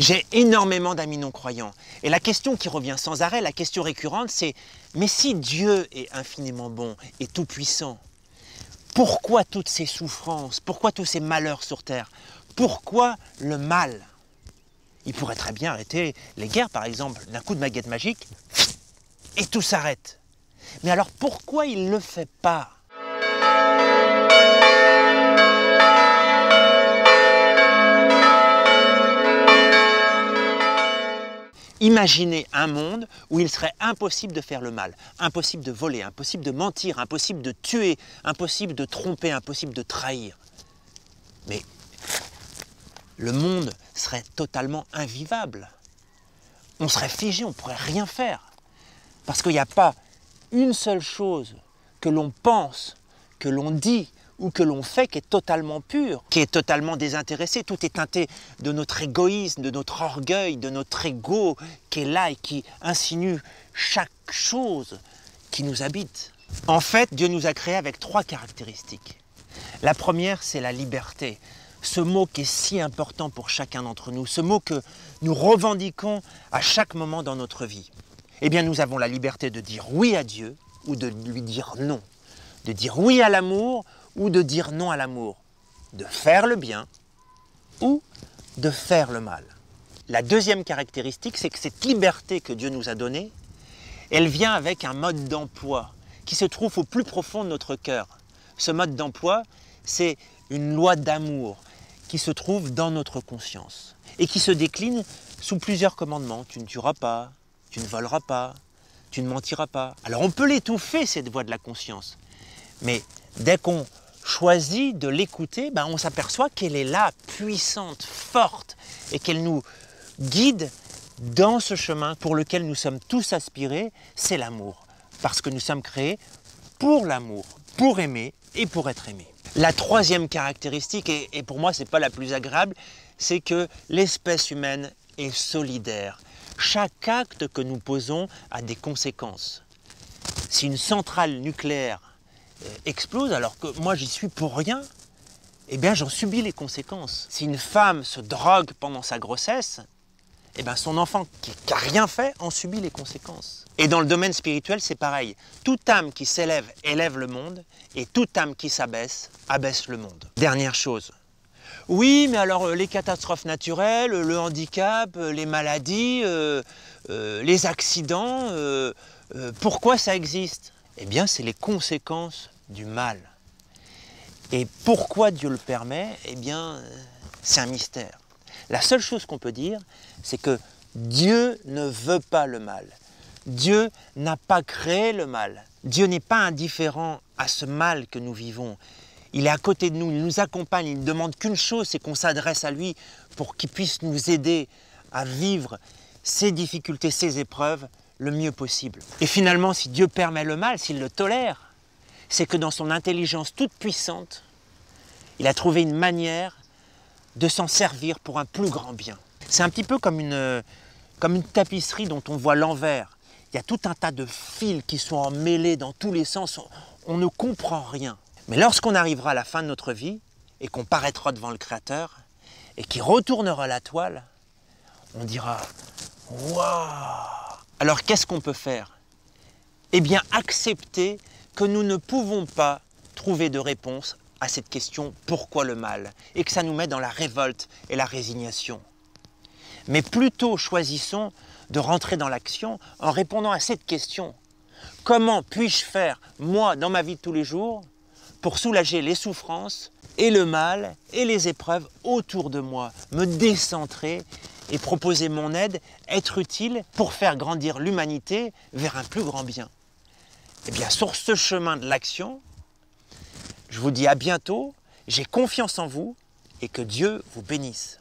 J'ai énormément d'amis non-croyants. Et la question qui revient sans arrêt, la question récurrente, c'est « Mais si Dieu est infiniment bon et tout-puissant, pourquoi toutes ces souffrances? Pourquoi tous ces malheurs sur terre? Pourquoi le mal ?» Il pourrait très bien arrêter les guerres, par exemple, d'un coup de baguette magique, et tout s'arrête. Mais alors pourquoi il ne le fait pas? Imaginez un monde où il serait impossible de faire le mal, impossible de voler, impossible de mentir, impossible de tuer, impossible de tromper, impossible de trahir. Mais le monde serait totalement invivable. On serait figé, on ne pourrait rien faire. Parce qu'il n'y a pas une seule chose que l'on pense, que l'on dit ou que l'on fait qui est totalement pure, qui est totalement désintéressé. Tout est teinté de notre égoïsme, de notre orgueil, de notre ego qui est là et qui insinue chaque chose qui nous habite. En fait, Dieu nous a créés avec 3 caractéristiques. La première, c'est la liberté. Ce mot qui est si important pour chacun d'entre nous, ce mot que nous revendiquons à chaque moment dans notre vie. Eh bien, nous avons la liberté de dire oui à Dieu ou de lui dire non. De dire oui à l'amour ou de dire non à l'amour. De faire le bien ou de faire le mal. La deuxième caractéristique, c'est que cette liberté que Dieu nous a donnée, elle vient avec un mode d'emploi qui se trouve au plus profond de notre cœur. Ce mode d'emploi, c'est une loi d'amour qui se trouve dans notre conscience et qui se décline sous plusieurs commandements. Tu ne tueras pas, tu ne voleras pas, tu ne mentiras pas. Alors on peut l'étouffer, cette voix de la conscience, mais dès qu'on choisit de l'écouter, on s'aperçoit qu'elle est là, puissante, forte, et qu'elle nous guide dans ce chemin pour lequel nous sommes tous aspirés, c'est l'amour. Parce que nous sommes créés pour l'amour, pour aimer et pour être aimés. La troisième caractéristique, et pour moi ce n'est pas la plus agréable, c'est que l'espèce humaine est solidaire. Chaque acte que nous posons a des conséquences. Si une centrale nucléaire explose alors que moi j'y suis pour rien, eh bien j'en subis les conséquences. Si une femme se drogue pendant sa grossesse, eh bien son enfant qui n'a rien fait en subit les conséquences. Et dans le domaine spirituel, c'est pareil. Toute âme qui s'élève, élève le monde, et toute âme qui s'abaisse, abaisse le monde. Dernière chose. Oui, mais alors les catastrophes naturelles, le handicap, les maladies, les accidents, pourquoi ça existe? Eh bien, c'est les conséquences du mal. Et pourquoi Dieu le permet? Eh bien, c'est un mystère. La seule chose qu'on peut dire, c'est que Dieu ne veut pas le mal. Dieu n'a pas créé le mal. Dieu n'est pas indifférent à ce mal que nous vivons. Il est à côté de nous, il nous accompagne, il ne demande qu'une chose, c'est qu'on s'adresse à lui pour qu'il puisse nous aider à vivre ces difficultés, ces épreuves le mieux possible. Et finalement, si Dieu permet le mal, s'il le tolère, c'est que dans son intelligence toute puissante, il a trouvé une manière de s'en servir pour un plus grand bien. C'est un petit peu comme une tapisserie dont on voit l'envers. Il y a tout un tas de fils qui sont emmêlés dans tous les sens, on ne comprend rien. Mais lorsqu'on arrivera à la fin de notre vie et qu'on paraîtra devant le Créateur et qu'il retournera la toile, on dira « Waouh !» Alors qu'est-ce qu'on peut faire? Eh bien accepter que nous ne pouvons pas trouver de réponse à cette question « Pourquoi le mal ?» et que ça nous met dans la révolte et la résignation. Mais plutôt choisissons de rentrer dans l'action en répondant à cette question. Comment puis-je faire, moi, dans ma vie de tous les jours, pour soulager les souffrances et le mal et les épreuves autour de moi, me décentrer et proposer mon aide, être utile pour faire grandir l'humanité vers un plus grand bien. Eh bien, sur ce chemin de l'action, je vous dis à bientôt, j'ai confiance en vous et que Dieu vous bénisse.